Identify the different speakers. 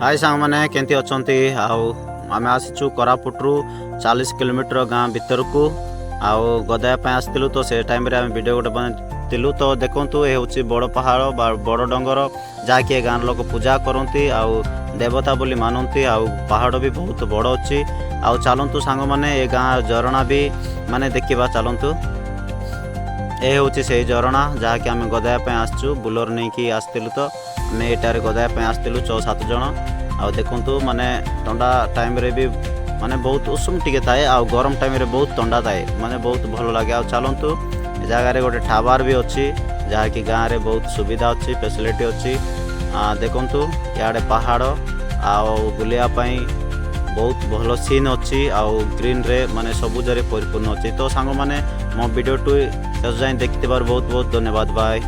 Speaker 1: हाय सांग मैंने केंती अच्छी आम आसीचु कोरापुटू 40 किलोमीटर गाँ भीतर को आउ गदाया आसलु तो से टाइम रे आम वीडियो गोटे बनू तो देखु ये हूँ बड़ पहाड़ बड़ डंगर जहाँकि गाँव लोक पूजा करती आउ देवता बोली मानती आउ पहाड़ भी बहुत बड़ अच्छी आउ चलतु सांग मैंने ये गाँ झरणा भी माने देखा चलतु ये हूँ से झरणा जहाँकि आम गदाया आसचु बुलर नहीं कि आसलु तो आम एटार गदाया आसलु 6-7 जन आउ देखु माने ठंडा टाइम रे भी माने बहुत उषुम टिके थाए आउ गरम टाइम रे बहुत ठंडा थाए माने बहुत भल लगे आउ चलतु जगार गोटे टावर भी अच्छी जहाँकि गाँव में बहुत सुविधा अच्छी फैसिलिटी अच्छी देखु इे पहाड़ आउ बुलियापाई बहुत भल सीन अच्छी आउ ग्रीन रे माने सबुजरे परिपूर्ण अच्छी तो सांग माने मो वीडियो टू शेष जाए देखिथिबार बहुत बहुत धन्यवाद बाय।